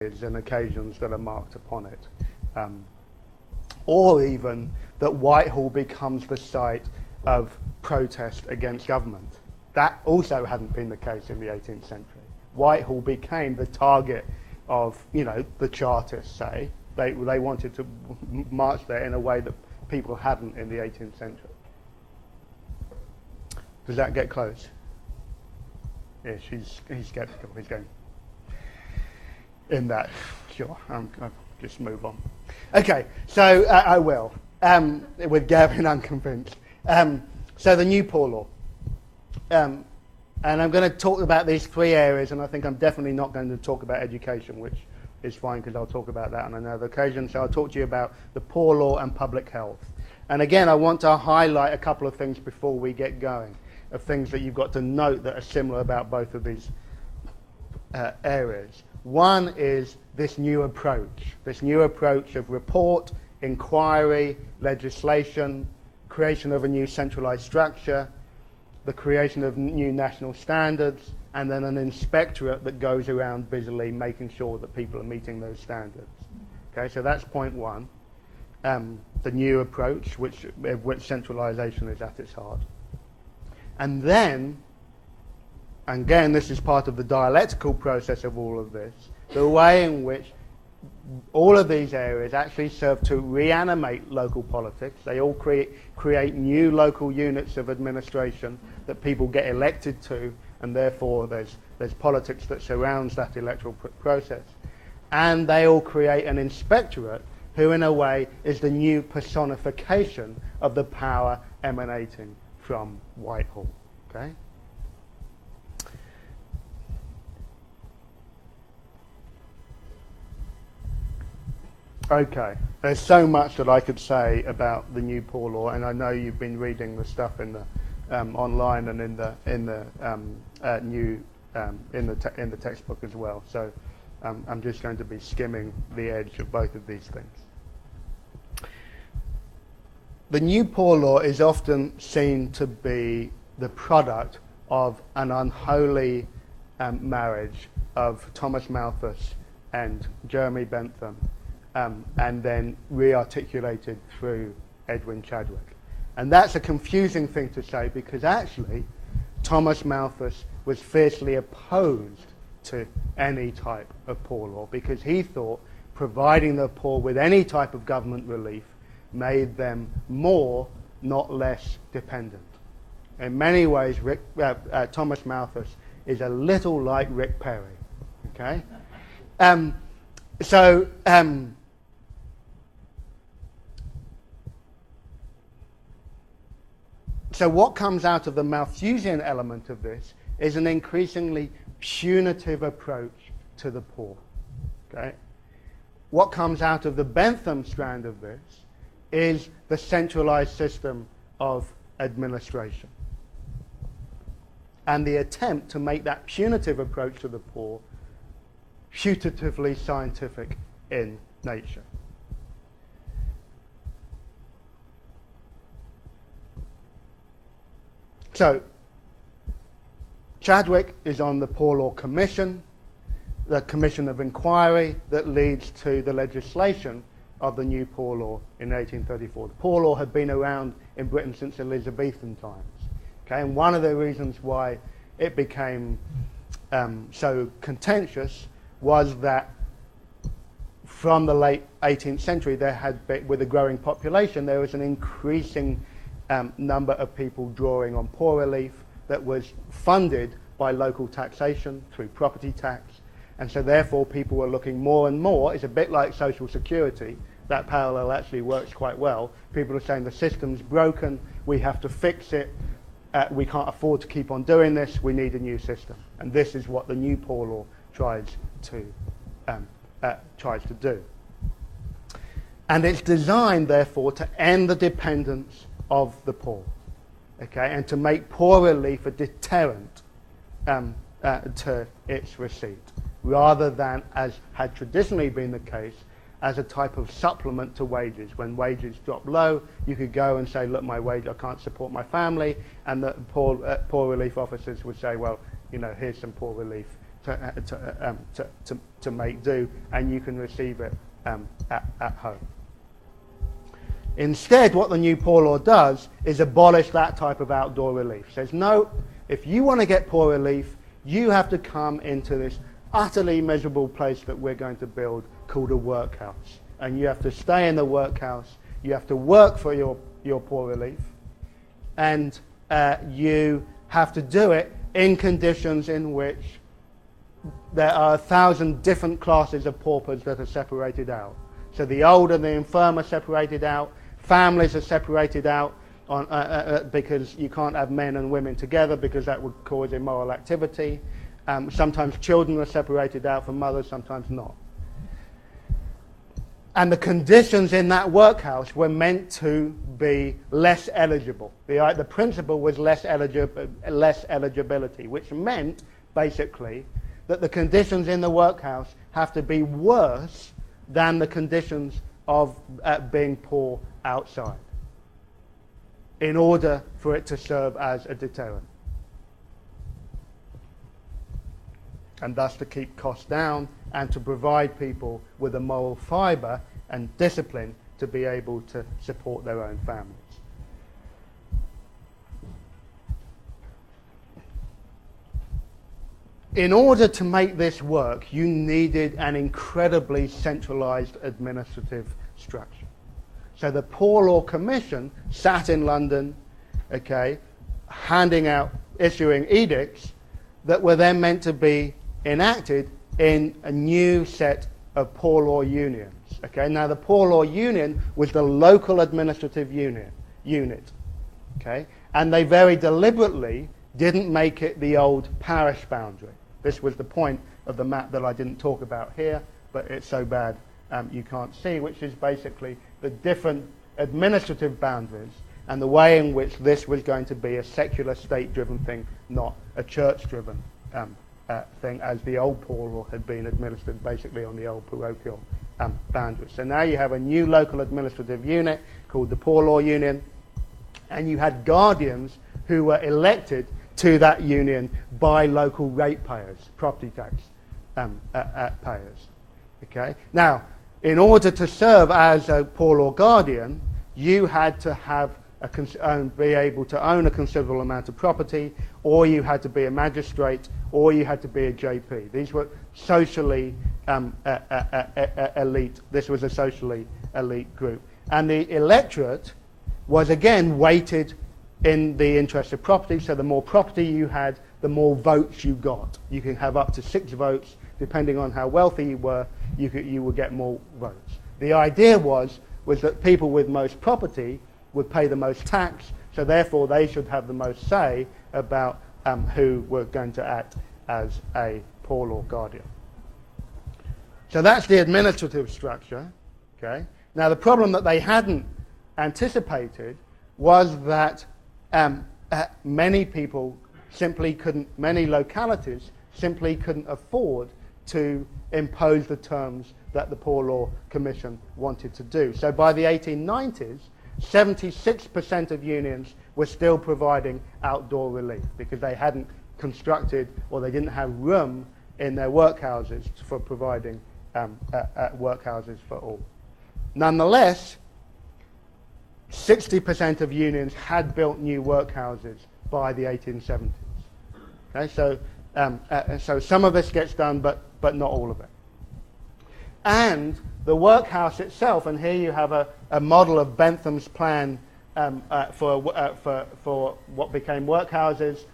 and occasions that are marked upon it. Or even that Whitehall becomes the site of protest against government. That also hadn't been the case in the 18th century. Whitehall became the target of, the Chartists, say. They wanted to march there in a way that people hadn't in the 18th century. Does that get close? Yeah, he's skeptical. He's going, in that, sure, I'll just move on. Okay, so I will, with Gavin unconvinced. So the new Poor Law. And I'm going to talk about these three areas, and I think I'm definitely not going to talk about education, which is fine because I'll talk about that on another occasion. So I'll talk to you about the Poor Law and public health. And again, I want to highlight a couple of things before we get going, of things that you've got to note that are similar about both of these areas. One is this new approach of report, inquiry, legislation, creation of a new centralized structure, the creation of new national standards, and then an inspectorate that goes around busily making sure that people are meeting those standards. Okay, so that's point one, the new approach, which centralization is at its heart. And then, again, this is part of the dialectical process of all of this, the way in which all of these areas actually serve to reanimate local politics. They all create new local units of administration that people get elected to, and therefore there's politics that surrounds that electoral process. And they all create an inspectorate who, in a way, is the new personification of the power emanating from Whitehall. Okay? Okay, there's so much that I could say about the new Poor Law, and I know you've been reading the stuff in the online and in the textbook as well. So I'm just going to be skimming the edge of both of these things. The new Poor Law is often seen to be the product of an unholy marriage of Thomas Malthus and Jeremy Bentham. And then re-articulated through Edwin Chadwick. And that's a confusing thing to say because actually Thomas Malthus was fiercely opposed to any type of poor law because he thought providing the poor with any type of government relief made them more, not less, dependent. In many ways, Thomas Malthus is a little like Rick Perry. Okay? So what comes out of the Malthusian element of this is an increasingly punitive approach to the poor. Okay? What comes out of the Bentham strand of this is the centralized system of administration. And the attempt to make that punitive approach to the poor putatively scientific in nature. So, Chadwick is on the Poor Law Commission, the Commission of Inquiry that leads to the legislation of the new Poor Law in 1834. The Poor Law had been around in Britain since Elizabethan times. Okay, and one of the reasons why it became so contentious was that from the late 18th century, there had been, with a growing population, there was an increasing number of people drawing on poor relief that was funded by local taxation through property tax. And so therefore people were looking more and more, it's a bit like Social Security, that parallel actually works quite well. People are saying the system's broken, we have to fix it, we can't afford to keep on doing this, we need a new system. And this is what the new Poor Law tries to do. And it's designed, therefore, to end the dependence of the poor, okay, and to make poor relief a deterrent to its receipt, rather than, as had traditionally been the case, as a type of supplement to wages. When wages drop low, you could go and say, look, my wage, I can't support my family, and the poor relief officers would say, well, here's some poor relief to make do, and you can receive it at home. Instead, what the new Poor Law does is abolish that type of outdoor relief. It says, no, if you want to get poor relief, you have to come into this utterly miserable place that we're going to build called a workhouse. And you have to stay in the workhouse. You have to work for your poor relief. And you have to do it in conditions in which there are 1,000 different classes of paupers that are separated out. So the old and the infirm are separated out. Families are separated out because you can't have men and women together because that would cause immoral activity. Sometimes children are separated out from mothers, sometimes not. And the conditions in that workhouse were meant to be less eligible. The principle was less eligibility, which meant, basically, that the conditions in the workhouse have to be worse than the conditions of being poor outside in order for it to serve as a deterrent. And thus to keep costs down and to provide people with a moral fibre and discipline to be able to support their own families. In order to make this work, you needed an incredibly centralised administrative structure. So the Poor Law Commission sat in London, issuing edicts that were then meant to be enacted in a new set of poor law unions. Now the Poor Law Union was the local administrative unit. And they very deliberately didn't make it the old parish boundary. This was the point of the map that I didn't talk about here, but it's so bad you can't see, which is basically the different administrative boundaries and the way in which this was going to be a secular state-driven thing, not a church-driven thing, as the old Poor Law had been administered basically on the old parochial boundaries. So now you have a new local administrative unit called the Poor Law Union, and you had guardians who were elected to that union by local ratepayers, property tax payers. Now, in order to serve as a Poor Law guardian, you had to have be able to own a considerable amount of property, or you had to be a magistrate, or you had to be a JP. These were socially elite. This was a socially elite group. And the electorate was again weighted in the interest of property, so the more property you had, the more votes you got. You can have up to 6 votes, depending on how wealthy you were, you would get more votes. The idea was that people with most property would pay the most tax, so therefore they should have the most say about who were going to act as a Poor Law guardian. So that's the administrative structure. Now the problem that they hadn't anticipated was that many localities simply couldn't afford to impose the terms that the Poor Law Commission wanted to do. So by the 1890s, 76% of unions were still providing outdoor relief because they hadn't constructed or they didn't have room in their workhouses for providing workhouses for all. Nonetheless, 60% of unions had built new workhouses by the 1870s. So some of this gets done, but not all of it. And the workhouse itself, and here you have a model of Bentham's plan for what became workhouses,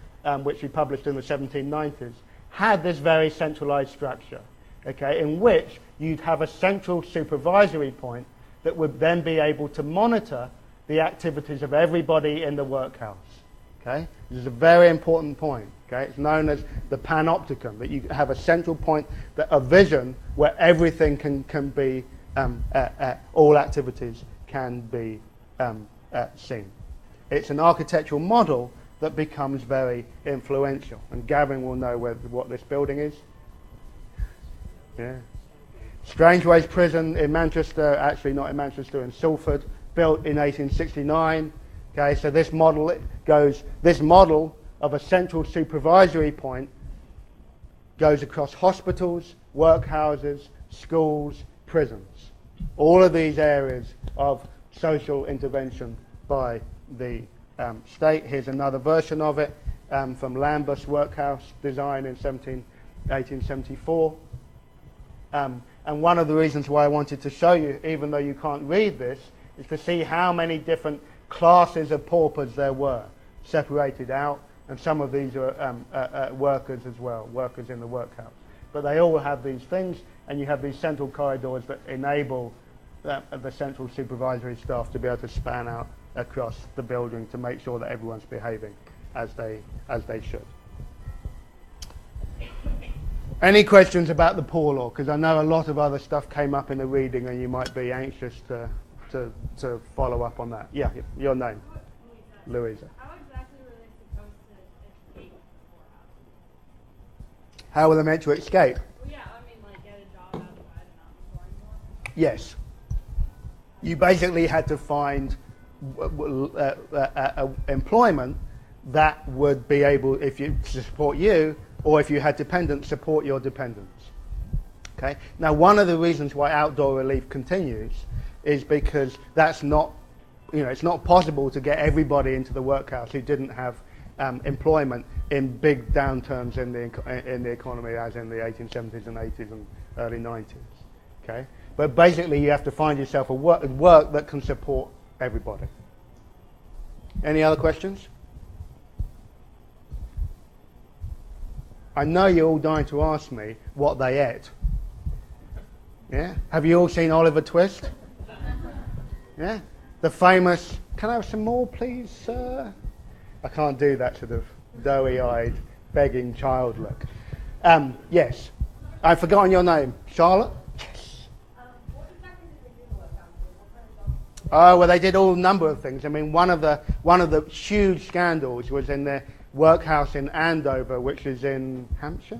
which he published in the 1790s, had this very centralized structure, in which you'd have a central supervisory point that would then be able to monitor the activities of everybody in the workhouse. This is a very important point. It's known as the panopticon, that you have a central point of vision where everything can be, all activities can be seen. It's an architectural model that becomes very influential. And Gavin will know what this building is. Strangeways Prison in Manchester, actually not in Manchester, in Salford, built in 1869. So this model of a central supervisory point goes across hospitals, workhouses, schools, prisons. All of these areas of social intervention by the state. Here's another version of it from Lambeth Workhouse design in 1874. And one of the reasons why I wanted to show you, even though you can't read this, is to see how many different classes of paupers there were separated out, and some of these are workers as well, workers in the workhouse. But they all have these things, and you have these central corridors that enable the central supervisory staff to be able to span out across the building to make sure that everyone's behaving as they should. Any questions about the Poor Law? Because I know a lot of other stuff came up in the reading, and you might be anxious to follow up on that. Yeah, your name? Louisa. How exactly were they supposed to escape the poorhouse? How were they meant to escape? Well, yeah, I mean, like, get a job outside and not be poor anymore? Yes. You basically had to find employment that would be able, if you to support you, or if you had dependents, support your dependents. Okay. Now, one of the reasons why outdoor relief continues is because that's not, it's not possible to get everybody into the workhouse who didn't have employment in big downturns in the economy, as in the 1870s and 80s and early 90s. Okay. But basically, you have to find yourself a work that can support everybody. Any other questions? I know you're all dying to ask me what they ate. Yeah? Have you all seen Oliver Twist? Yeah? The famous, can I have some more, please, sir? I can't do that sort of doughy-eyed, begging child look. Yes. I've forgotten your name. Charlotte? Yes. What exactly did they do in the workhouse? What kind of jobs? Oh, well, they did all a number of things. I mean, one of the huge scandals was in the workhouse in Andover, which is in Hampshire.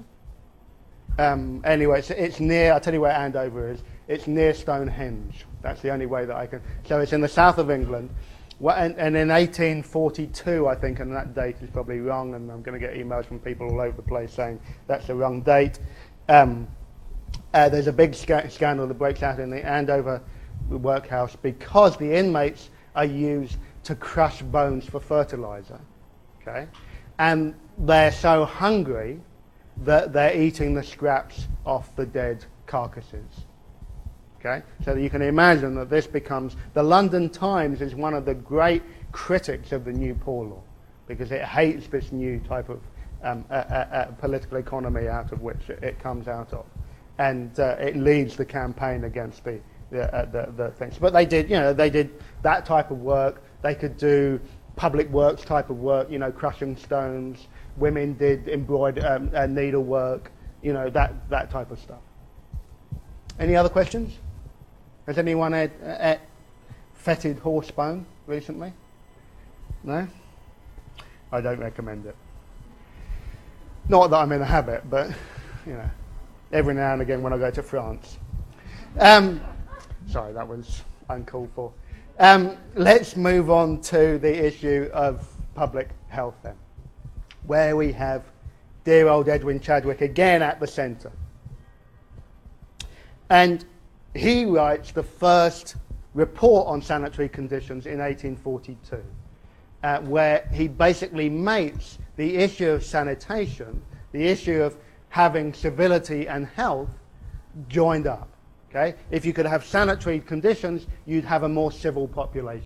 Anyway, it's near, I'll tell you where Andover is. It's near Stonehenge. That's the only way that I can. So it's in the south of England. And in 1842, I think, and that date is probably wrong, and I'm going to get emails from people all over the place saying that's the wrong date. There's a big scandal that breaks out in the Andover workhouse because the inmates are used to crush bones for fertilizer. Okay? And they're so hungry that they're eating the scraps off the dead carcasses. Okay? So that you can imagine that this becomes... The London Times is one of the great critics of the new Poor Law because it hates this new type of political economy out of which it comes out of. And it leads the campaign against the things. But they did that type of work. They could do public works type of work, crushing stones. Women did embroidery, needlework, that type of stuff. Any other questions? Has anyone had fetid horse bone recently? No? I don't recommend it. Not that I'm in a habit, but, every now and again when I go to France. Sorry, that was uncalled for. Let's move on to the issue of public health then, where we have dear old Edwin Chadwick again at the centre. And he writes the first report on sanitary conditions in 1842, where he basically mates the issue of sanitation, the issue of having civility and health joined up. Okay? If you could have sanitary conditions, you'd have a more civil population.